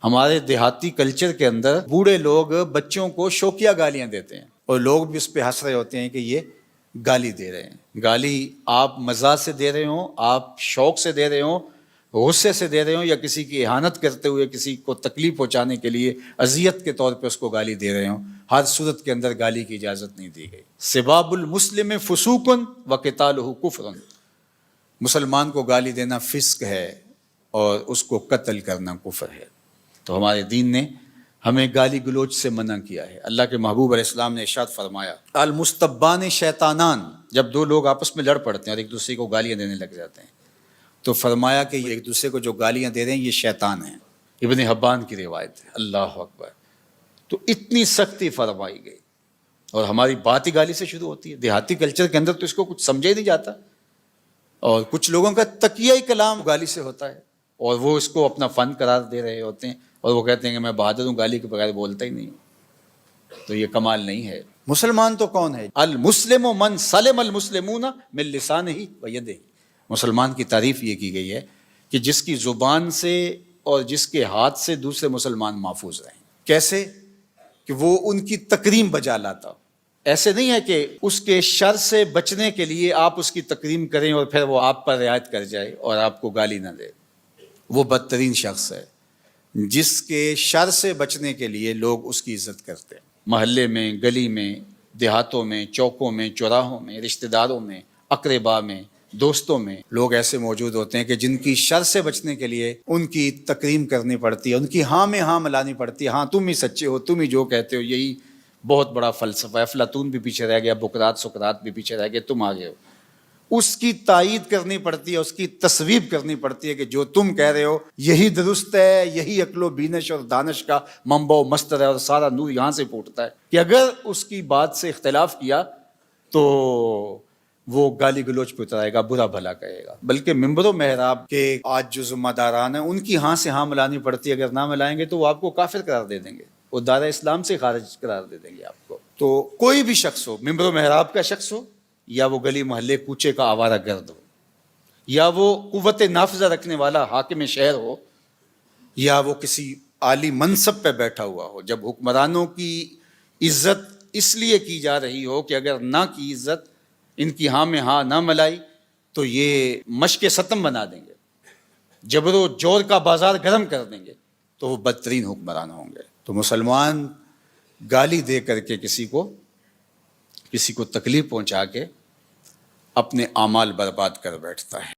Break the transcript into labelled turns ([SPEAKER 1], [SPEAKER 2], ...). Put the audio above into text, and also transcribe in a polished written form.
[SPEAKER 1] ہمارے دیہاتی کلچر کے اندر بوڑھے لوگ بچوں کو شوقیہ گالیاں دیتے ہیں اور لوگ بھی اس پہ ہنس رہے ہوتے ہیں کہ یہ گالی دے رہے ہیں۔ گالی آپ مزاح سے دے رہے ہوں، آپ شوق سے دے رہے ہوں، غصے سے دے رہے ہوں، یا کسی کی اہانت کرتے ہوئے کسی کو تکلیف پہنچانے کے لیے اذیت کے طور پہ اس کو گالی دے رہے ہوں، ہر صورت کے اندر گالی کی اجازت نہیں دی گئی۔ سباب المسلم فسوق وقتالہ کفر، مسلمان کو گالی دینا فسق ہے اور اس کو قتل کرنا کفر ہے۔ تو ہمارے دین نے ہمیں گالی گلوچ سے منع کیا ہے۔ اللہ کے محبوب علیہ السلام نے ارشاد فرمایا المستبان شیطانان، جب دو لوگ آپس میں لڑ پڑتے ہیں اور ایک دوسرے کو گالیاں دینے لگ جاتے ہیں تو فرمایا کہ ایک دوسرے کو جو گالیاں دے رہے ہیں یہ شیطان ہیں۔ ابن حبان کی روایت ہے۔ اللہ اکبر۔ تو اتنی سختی فرمائی گئی اور ہماری بات ہی گالی سے شروع ہوتی ہے۔ دیہاتی کلچر کے اندر تو اس کو کچھ سمجھا ہی نہیں جاتا، اور کچھ لوگوں کا تقیہ کلام گالی سے ہوتا ہے اور وہ اس کو اپنا فن قرار دے رہے ہوتے ہیں اور وہ کہتے ہیں کہ میں بہادر ہوں، گالی کے بغیر بولتا ہی نہیں ہوں۔ تو یہ کمال نہیں ہے۔ مسلمان تو کون ہے؟ المسلم من سلم المسلمون من لسانہ و یدہ۔ مسلمان کی تعریف یہ کی گئی ہے کہ جس کی زبان سے اور جس کے ہاتھ سے دوسرے مسلمان محفوظ رہیں۔ کیسے؟ کہ وہ ان کی تکریم بجا لاتا۔ ایسے نہیں ہے کہ اس کے شر سے بچنے کے لیے آپ اس کی تکریم کریں اور پھر وہ آپ پر رعایت کر جائے اور آپ کو گالی نہ دے۔ وہ بدترین شخص ہے جس کے شر سے بچنے کے لیے لوگ اس کی عزت کرتے ہیں۔ محلے میں، گلی میں، دیہاتوں میں، چوکوں میں، چوراہوں میں، رشتہ داروں میں، اقربا میں، دوستوں میں لوگ ایسے موجود ہوتے ہیں کہ جن کی شر سے بچنے کے لیے ان کی تکریم کرنی پڑتی ہے، ان کی ہاں میں ہاں ملانی پڑتی ہے۔ ہاں تم ہی سچے ہو، تم ہی جو کہتے ہو یہی بہت بڑا فلسفہ ہے۔ افلاطون بھی پیچھے رہ گیا، بقراط سقراط بھی پیچھے رہ گئے، تم آگے ہو۔ اس کی تائید کرنی پڑتی ہے، اس کی تصویب کرنی پڑتی ہے کہ جو تم کہہ رہے ہو یہی درست ہے، یہی عقل و بینش اور دانش کا منبع و مصدر ہے اور سارا نور یہاں سے پھوٹتا ہے۔ کہ اگر اس کی بات سے اختلاف کیا تو وہ گالی گلوچ پہ اترائے گا، برا بھلا کہے گا۔ بلکہ ممبر و محراب کے آج جو ذمہ داران ہیں ان کی ہاں سے ہاں ملانی پڑتی ہے، اگر نہ ملائیں گے تو وہ آپ کو کافر قرار دے دیں گے، وہ دار اسلام سے خارج قرار دے دیں گے آپ کو۔ تو کوئی بھی شخص ہو، ممبر و محراب کا شخص ہو، یا وہ گلی محلے کوچے کا آوارہ گرد ہو، یا وہ قوت نافذہ رکھنے والا حاکم شہر ہو، یا وہ کسی عالی منصب پہ بیٹھا ہوا ہو، جب حکمرانوں کی عزت اس لیے کی جا رہی ہو کہ اگر نہ کی عزت، ان کی ہاں میں ہاں نہ ملائی تو یہ مشق ستم بنا دیں گے، جبر و جور کا بازار گرم کر دیں گے، تو وہ بدترین حکمران ہوں گے۔ تو مسلمان گالی دے کر کے کسی کو تکلیف پہنچا کے اپنے اعمال برباد کر بیٹھتا ہے۔